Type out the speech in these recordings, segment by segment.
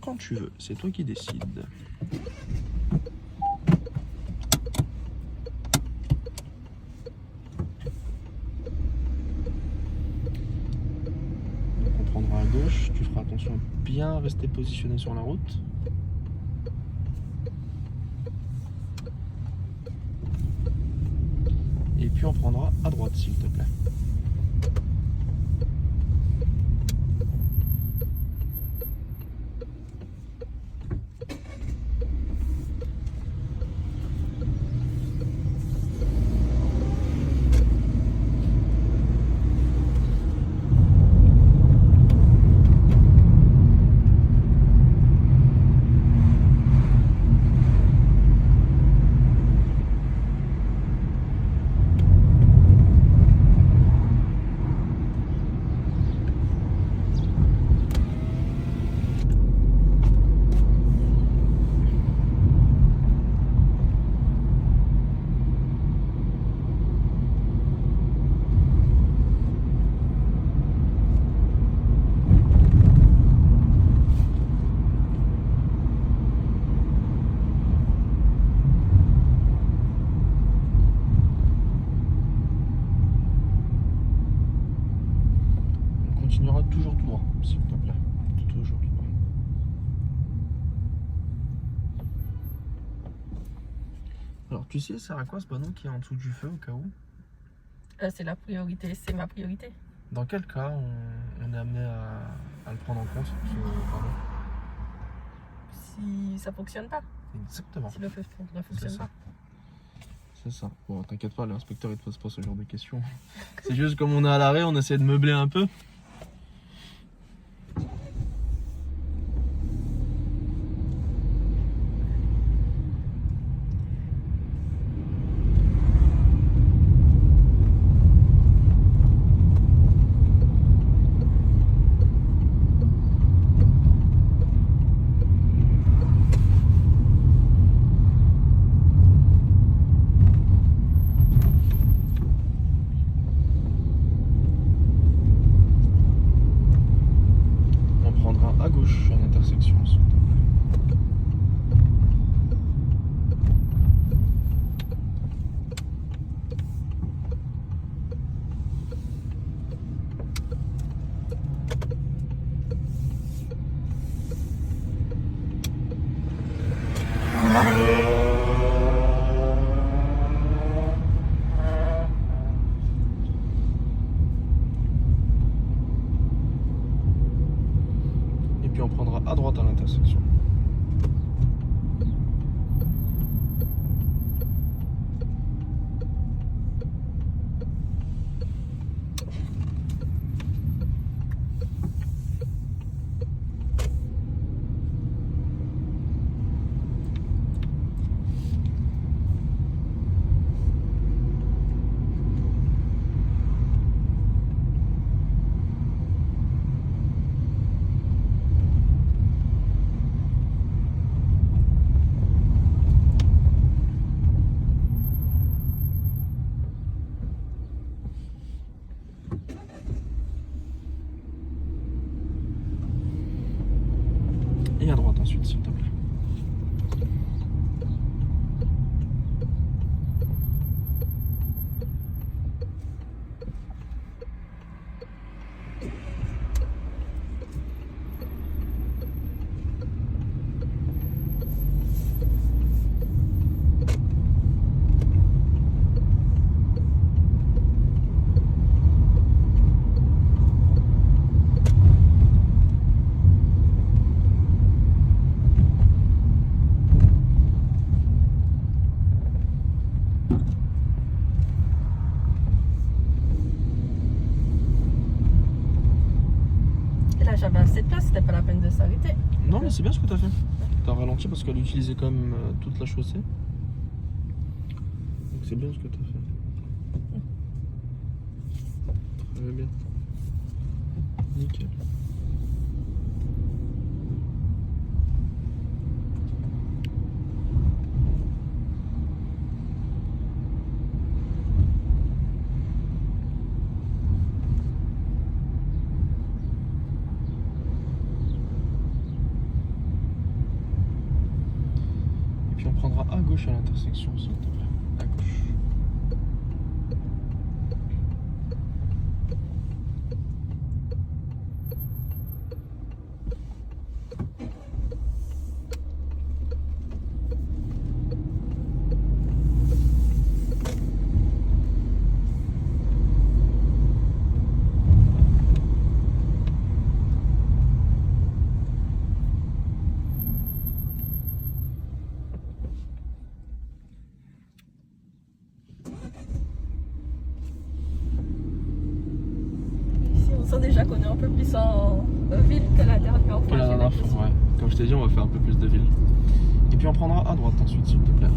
quand tu veux, c'est toi qui décides. Donc on prendra à gauche, tu feras attention à bien rester positionné sur la route. Et puis on prendra à droite s'il te plaît. On continuera toujours tout droit s'il te plaît. Toujours tout droit. Alors tu sais, ça sert à quoi ce panneau qui est en dessous du feu au cas où? C'est la priorité, c'est ma priorité. Dans quel cas on est amené à le prendre en compte, ce panneau? Si ça fonctionne pas, Exactement. si le feu ne fonctionne ça. pas. C'est ça. Bon, t'inquiète pas, l'inspecteur il te pose pas ce genre de questions. C'est juste comme on est à l'arrêt, on essaie de meubler un peu. On prendra à gauche à l'intersection. s'il te plaît. Et puis on prendra à droite à l'intersection. Et à droite ensuite s'il te plaît. Et là j'avais assez de place, c'était pas la peine de s'arrêter. Non mais c'est bien ce que t'as fait. T'as ralenti parce qu'elle utilisait quand même toute la chaussée. Donc c'est bien ce que t'as fait. Très bien. Nickel. Puis on prendra à gauche à l'intersection, s'il te plaît. À gauche. Ici, on sent déjà qu'on est un peu plus en ville que la dernière Que fois. la j'ai dernière fois, l'impression. ouais. Comme je t'ai dit, on va faire un peu plus de ville. Et puis on prendra à droite ensuite, s'il te plaît.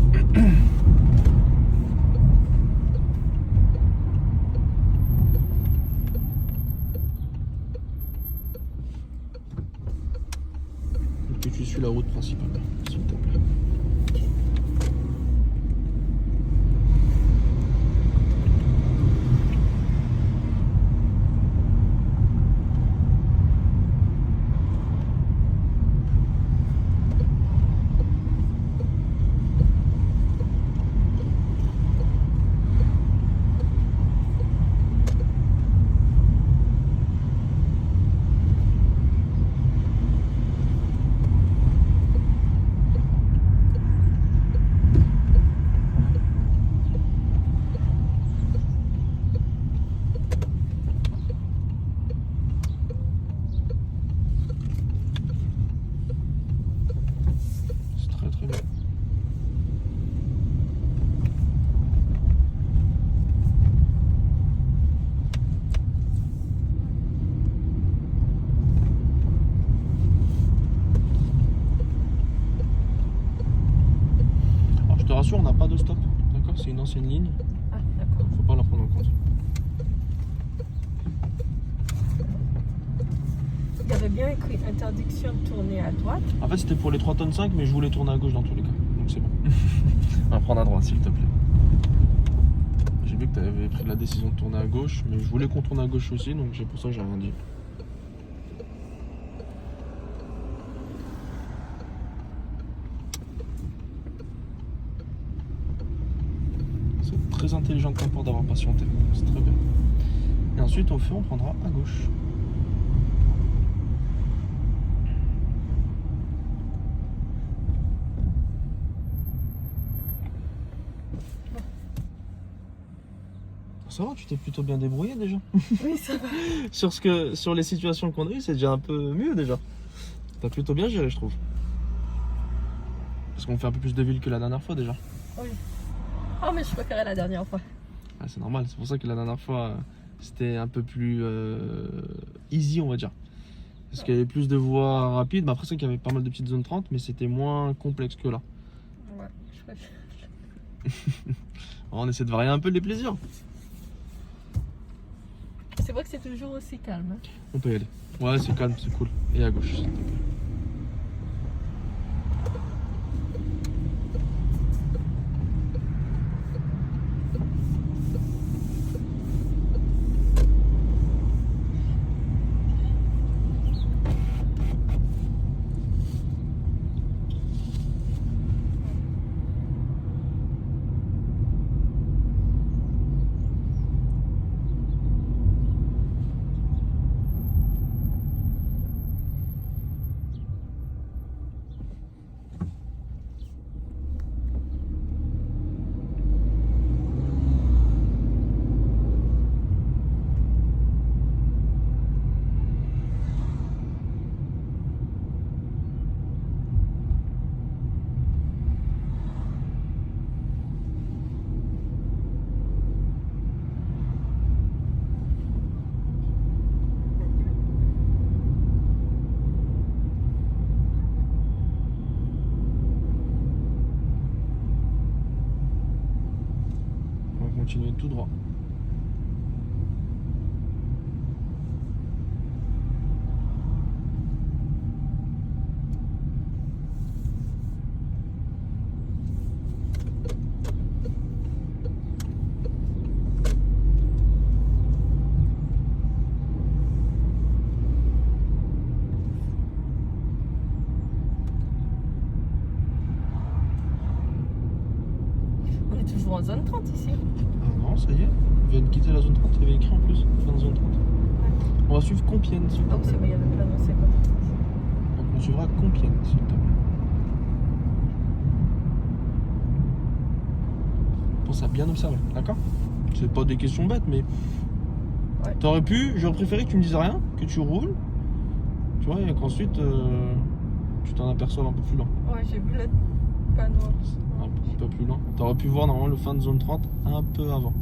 Et puis tu suis la route principale, s'il te plaît. C'est très très bien. Alors je te rassure, on n'a pas de stop, d'accord? C'est une ancienne ligne, Ah, d'accord. faut pas la prendre en compte. Il y avait bien écrit interdiction de tourner à droite. En fait c'était pour les 3 tonnes 5, mais je voulais tourner à gauche dans tous les cas, donc c'est bon. On va prendre à droite, s'il te plaît. J'ai vu que tu avais pris la décision de tourner à gauche, mais je voulais qu'on tourne à gauche aussi, donc c'est pour ça que j'ai rien dit. C'est très intelligent de ta part d'avoir patienté, c'est très bien. Et ensuite au feu on prendra à gauche. Ça va, tu t'es plutôt bien débrouillé déjà. Oui, ça va. Sur les situations qu'on a eues, c'est déjà un peu mieux déjà. T'as plutôt bien géré, je trouve. Parce qu'on fait un peu plus de ville que la dernière fois déjà. Oui. Oh, mais je préférais la dernière fois. Ah, c'est normal, c'est pour ça que la dernière fois c'était un peu plus easy, on va dire. Parce qu'il y avait plus de voies rapides. Mais après, c'est qu'il y avait pas mal de petites zones 30, mais c'était moins complexe que là. Ouais, je préfère. Alors, on essaie de varier un peu les plaisirs. C'est vrai que c'est toujours aussi calme. Hein. On peut y aller. Ouais, c'est calme, c'est cool. Et à gauche, s'il te plaît. On va continuer tout droit. toujours en zone 30 ici. Ah non, ça y est. On vient de quitter la zone 30. Il y avait écrit en plus, fin de zone 30. On va suivre Compiègne, s'il te Ah oui, plaît. c'est vrai, il y avait plein de c'est quoi. Donc on suivra Compiègne, s'il te plaît. Pense à bien observer, d'accord? C'est pas des questions bêtes, mais Ouais. t'aurais pu, j'aurais préféré que tu me dises rien, que tu roules, tu vois, et qu'ensuite tu t'en aperçoives un peu plus loin. Ouais, j'ai vu le panneau. Un peu plus loin. T'aurais pu voir normalement le fin de zone 30 un peu avant.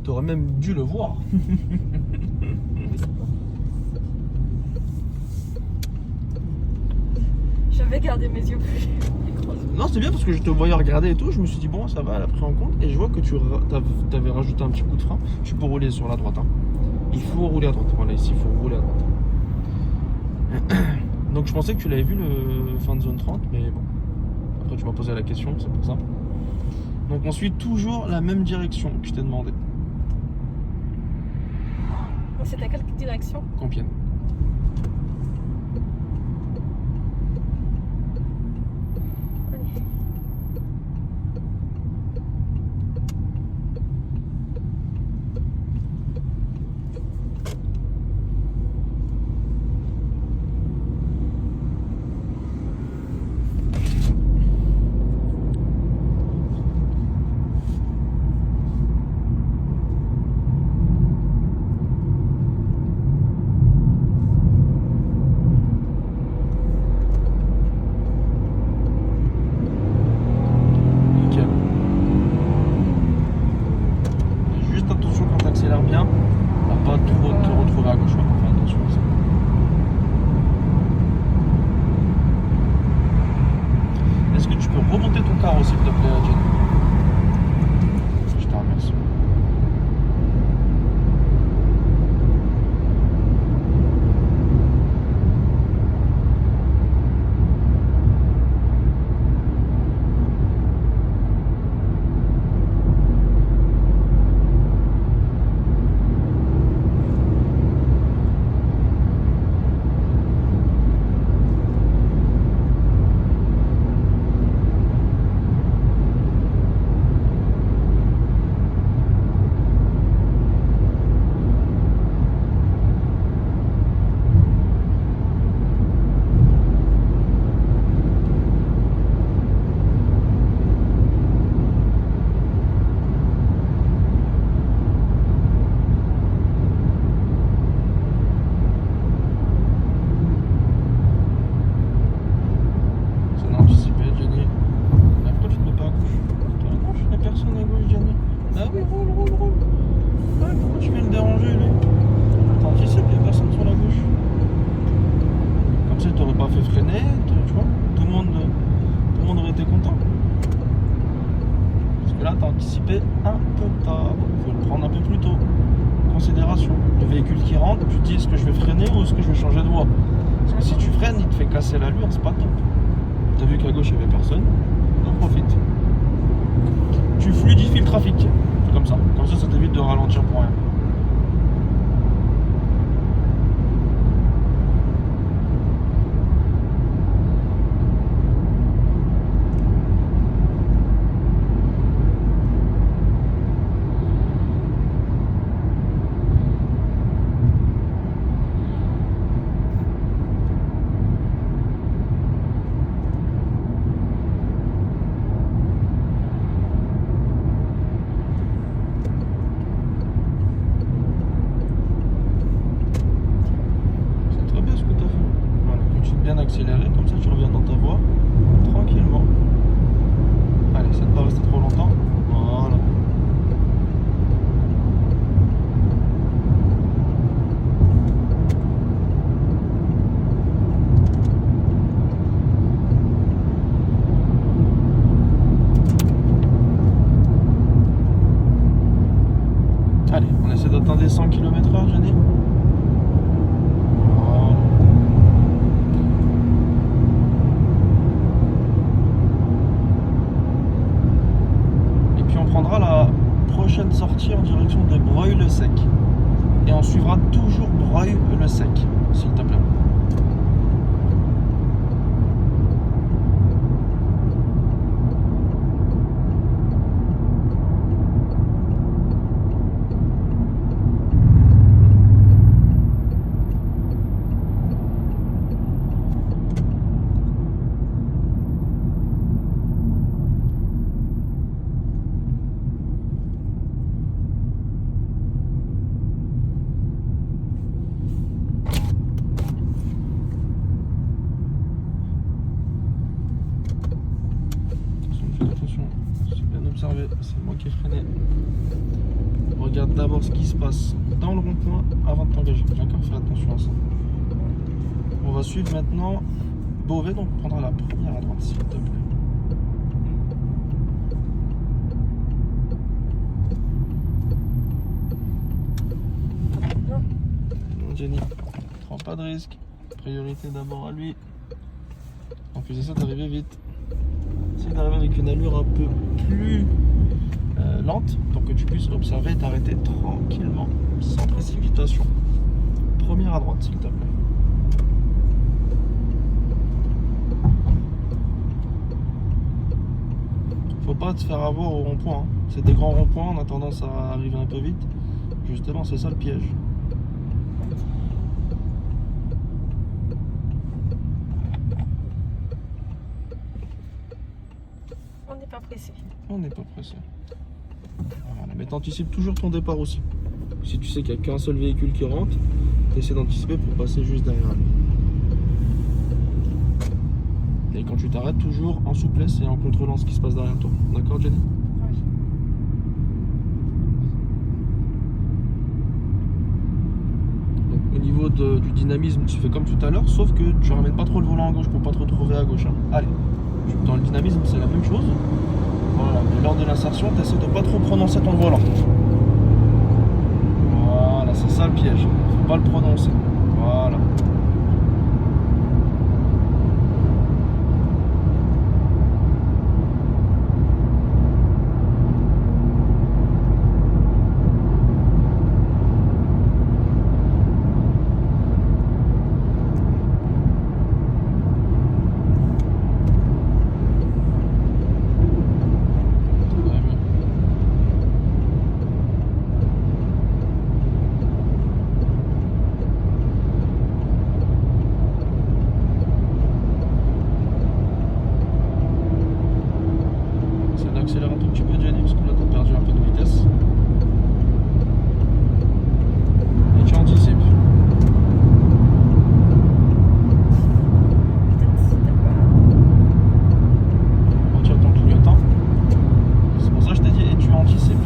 T'aurais même dû le voir. Oui, c'est bon. J'avais gardé mes yeux plus grands. Non, c'est bien parce que je te voyais regarder et tout. Je me suis dit, bon, ça va, elle a pris en compte. Et je vois que t'avais rajouté un petit coup de frein. Je peux rouler sur la droite. Hein. Il faut rouler à droite. Voilà, ici, il faut rouler à droite. Donc, je pensais que tu l'avais vu le fin de zone 30. Mais bon, après, tu m'as posé la question, c'est pour ça. Donc, on suit toujours la même direction que je t'ai demandé. C'était à quelle direction? Compiègne. Allez. Nickel. Juste attention quand t'accélères bien, à pas trop te retrouver à gauche. Enfin, attention à ça. Est-ce que tu peux remonter ton carreau s'il te plaît, Jenny? Je te remercie. C'est anticipé, Jenny. Ah, pourquoi tu te mets pas à gauche? T'es à gauche, il n'y a personne à gauche, Jenny. Ah oui, roule. Ah, pourquoi tu viens le déranger, lui? T'anticipes, il n'y a personne sur la gauche. Comme ça, t'aurais pas fait freiner, tu vois. Tout le monde aurait été content. Parce que là, t'as anticipé un peu tard. Faut le prendre un peu plus tôt. Considération. Le véhicule qui rentre, tu te dis est-ce que je vais freiner ou est-ce que je vais changer de voie? Parce que si tu freines, il te fait casser l'allure, c'est pas top. T'as vu qu'à gauche il n'y avait personne, donc profite. Tu fluidifies le trafic, c'est comme ça. Comme ça t'évite de ralentir pour rien. C'est très bien ce que tu as fait. Voilà, continue bien accélérer, comme ça tu reviens dans ta voie tranquillement. Allez, essaie de pas rester trop longtemps. Voilà. Allez, on essaie d'atteindre les 100 km/h, Jenny. Voilà. Et puis on prendra la prochaine sortie en direction de Breuil-le-Sec. Et on suivra toujours Breuil-le-Sec. s'il te plaît. Attention, c'est bien observé, c'est moi qui ai freiné. Regarde d'abord ce qui se passe dans le rond-point avant de t'engager. D'accord, fais attention à ça. On va suivre maintenant Beauvais, donc on prendra la première à droite s'il te plaît. Non, Jenny, prends pas de risque. Priorité d'abord à lui. En plus de ça, d'arriver vite. Essaye d'arriver avec une allure un peu plus lente pour que tu puisses observer et t'arrêter tranquillement, sans précipitation. Première à droite, s'il te plaît. Faut pas te faire avoir au rond-point. Hein. C'est des grands ronds-points, on a tendance à arriver un peu vite. Justement, c'est ça le piège. On n'est pas pressé. On n'est pas pressé. Voilà. Mais t'anticipes toujours ton départ aussi. Si tu sais qu'il n'y a qu'un seul véhicule qui rentre, tu essaies d'anticiper pour passer juste derrière lui. Et quand tu t'arrêtes, toujours en souplesse et en contrôlant ce qui se passe derrière toi. D'accord, Jenny? Oui. Donc, au niveau du dynamisme, tu fais comme tout à l'heure, sauf que tu ramènes pas trop le volant à gauche pour pas te retrouver à gauche. Hein. Allez, dans le dynamisme, c'est la même chose. Voilà, mais lors de l'insertion, tu essaies de pas trop prononcer ton volant. Voilà, c'est ça le piège. Faut pas le prononcer. Voilà. Accélère un tout petit peu, Jenny, parce que là t'as perdu un peu de vitesse. Et tu anticipes. Peut-être c'était pas. Oh, tu attends tout le temps. C'est pour ça que je t'ai dit, et tu anticipes.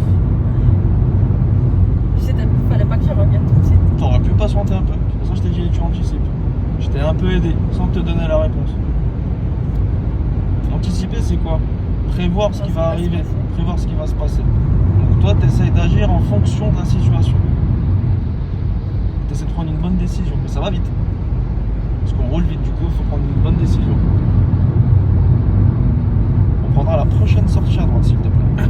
Fallait pas que je revienne tout de suite. T'aurais pu patienter un peu. C'est pour ça que je t'ai dit, et tu anticipes. Je t'ai un peu aidé, sans te donner la réponse. Anticiper, c'est quoi? Prévoir ce qui va arriver, prévoir ce qui va se passer. Donc toi, tu essayes d'agir en fonction de la situation. Tu essaies de prendre une bonne décision, mais ça va vite. Parce qu'on roule vite, du coup, il faut prendre une bonne décision. On prendra la prochaine sortie à droite, s'il te plaît.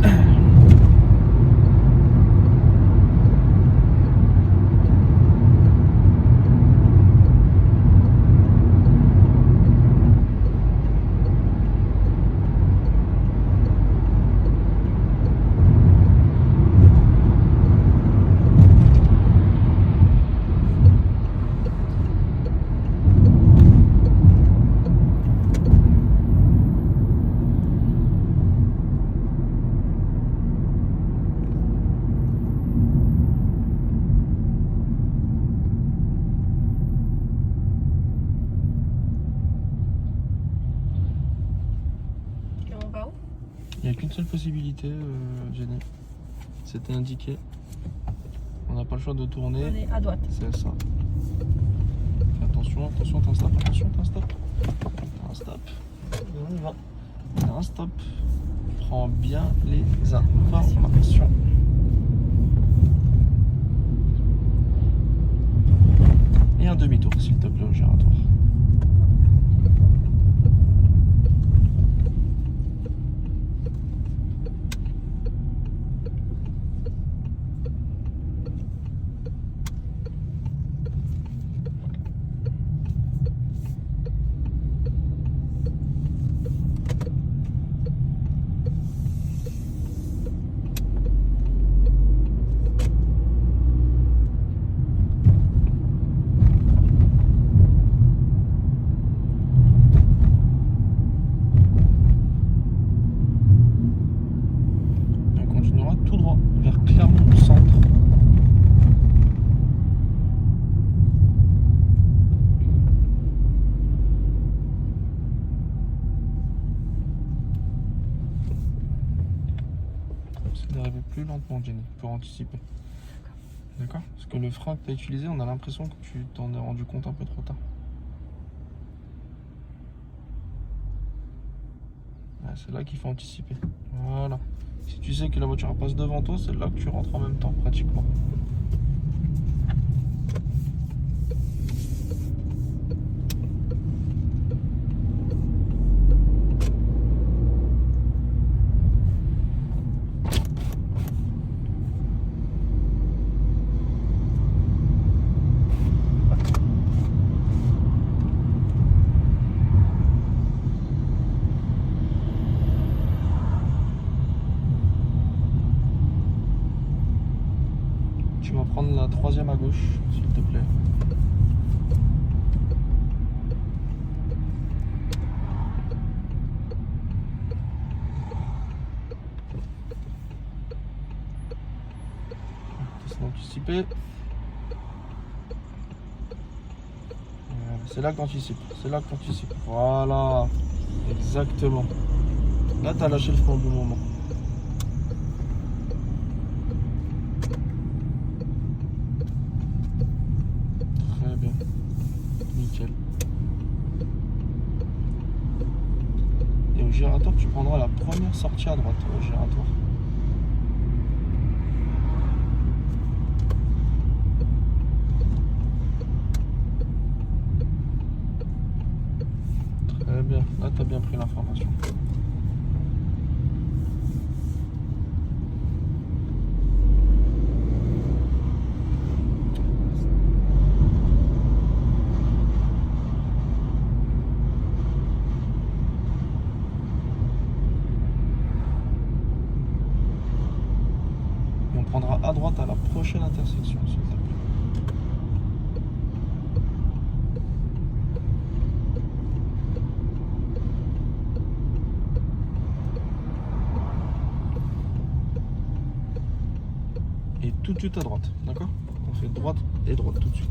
Il n'y a qu'une seule possibilité, Jenny. C'était indiqué. On n'a pas le choix de tourner. On est à droite. C'est ça. Fais attention, attention, t'as un stop, attention, t'as un stop. T'as un stop. Et on y va. T'as un stop. Prends bien les informations. Et un demi-tour, s'il te plaît, au giratoire. doucement, Jenny, pour anticiper. D'accord. Parce que le frein que tu as utilisé, on a l'impression que tu t'en es rendu compte un peu trop tard. Ouais, c'est là qu'il faut anticiper. Voilà. Si tu sais que la voiture passe devant toi, c'est là que tu rentres en même temps, pratiquement. Tu vas prendre la 3e à gauche, s'il te plaît. Anticiper. C'est là que t'anticipes. C'est là que t'anticipes. Voilà. Exactement. Là, t'as lâché le frein au bon moment. Très bien. Nickel. Et au giratoire, tu prendras la première sortie à droite au giratoire. Très bien. Là, tu as bien pris l'information. Et on prendra à droite à la prochaine intersection, s'il te plaît. Et tout de suite à droite, d'accord? On fait droite et droite tout de suite.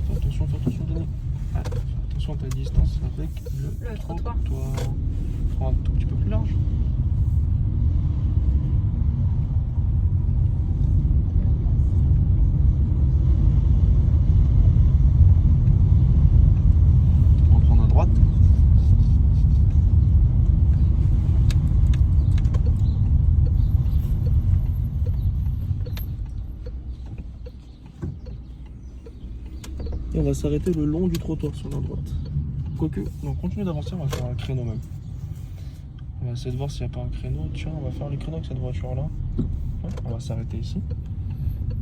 Fais attention, Denis. Ah, fais attention à ta distance avec le trottoir. Prends un tout petit peu plus large. On va prendre à droite. Et on va s'arrêter le long du trottoir sur la droite. Quoique, on continue d'avancer, on va faire un créneau même. On va essayer de voir s'il n'y a pas un créneau. Tiens, on va faire le créneau avec cette voiture-là. On va s'arrêter ici.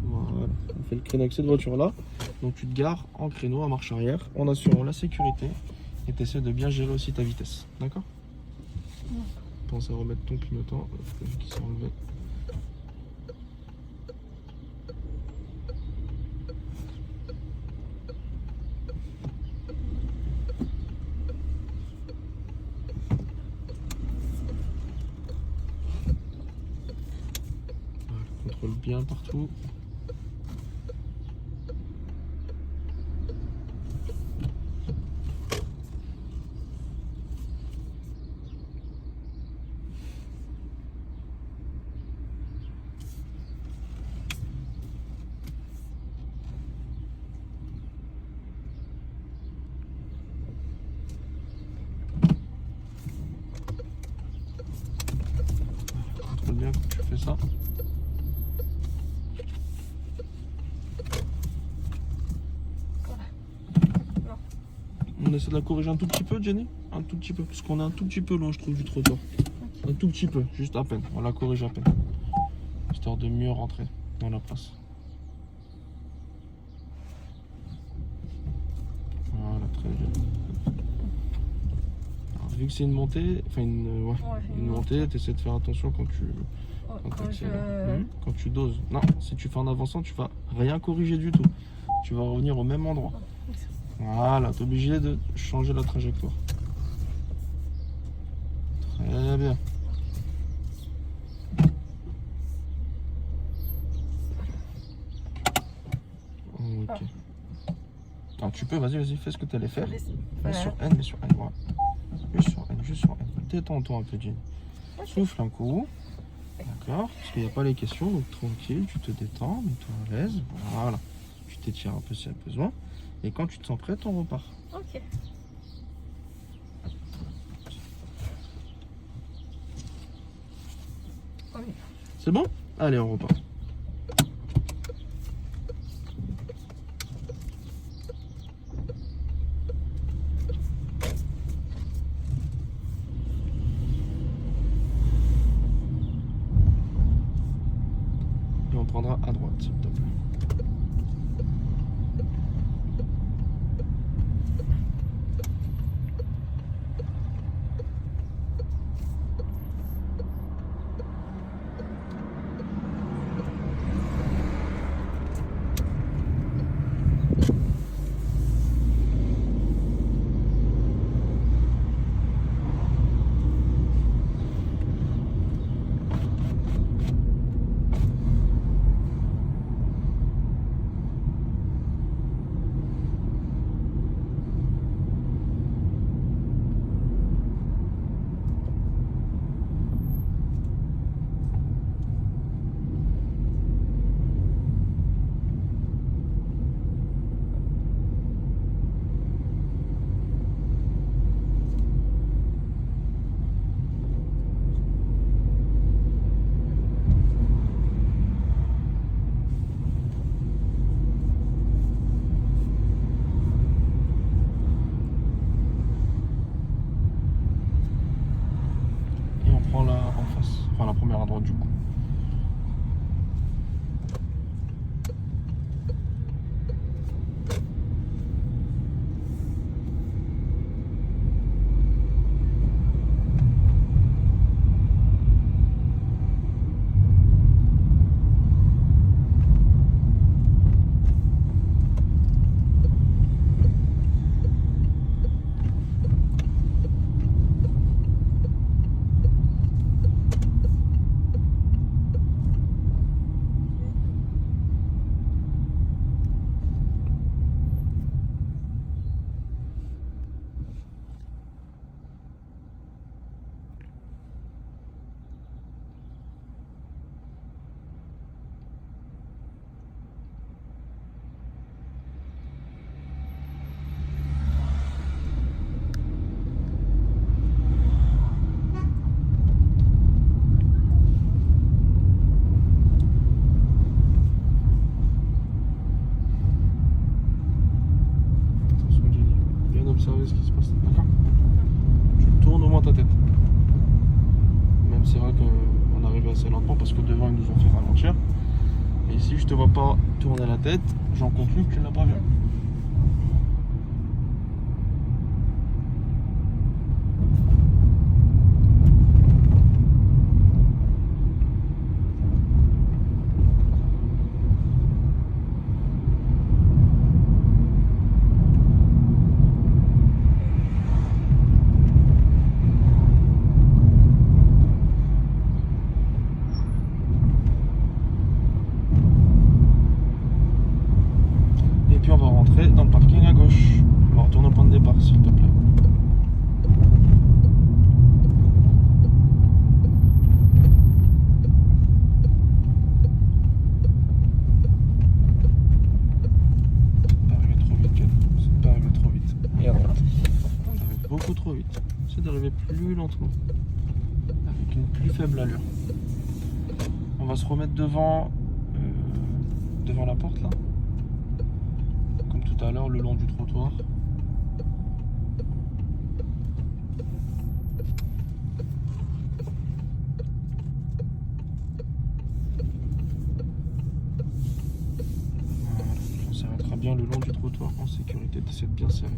Voilà, on fait le créneau avec cette voiture-là. Donc tu te gares en créneau à marche arrière, en assurant la sécurité. Et tu essaies de bien gérer aussi ta vitesse. D'accord? Pense à remettre ton clignotant. Qui s'est enlevé. Contrôle bien partout. Contrôle bien quand tu fais ça. On essaie de la corriger un tout petit peu, Jenny? Un tout petit peu, parce qu'on est un tout petit peu loin, je trouve, du trottoir. Okay. Un tout petit peu, juste à peine. On la corrige à peine. Histoire de mieux rentrer dans la place. Voilà, très bien. Alors, vu que c'est une montée, enfin une montée, tu essaies de faire attention quand quand tu doses. Non, si tu fais en avançant, tu vas rien corriger du tout. Tu vas revenir au même endroit. Voilà, tu es obligé de changer la trajectoire. Très bien. Ok. Alors, tu peux, vas-y, fais ce que tu allais faire. Mets sur N, voilà. Juste sur N. Détends-toi un peu, Jenny. Ok. Souffle un coup. D'accord. Parce qu'il n'y a pas les questions, donc tranquille, tu te détends, mets-toi à l'aise. Voilà. Tu t'étires un peu s'il y a besoin. Et quand tu te sens prête, on repart. Ok. Oui. C'est bon? Allez, on repart. Et on prendra à droite, s'il te plaît. Enfin, la première à droite, du coup. Observer ce qui se passe, d'accord? Tu tournes au moins ta tête. Même c'est vrai qu'on arrive assez lentement parce que devant ils nous ont fait ralentir. Mais si je te vois pas tourner la tête, j'en conclus que tu n'as pas vu. Puis on va rentrer dans le parking à gauche. On va retourner au point de départ, s'il te plaît. Pas arriver trop vite, Ken. C'est pas arriver trop vite. Et à droite. T'arrives beaucoup trop vite. C'est d'arriver plus lentement. Avec une plus faible allure. On va se remettre devant la porte là. Tout à l'heure le long du trottoir. Voilà. On s'arrêtera bien le long du trottoir en sécurité, d'essayer de bien serrer.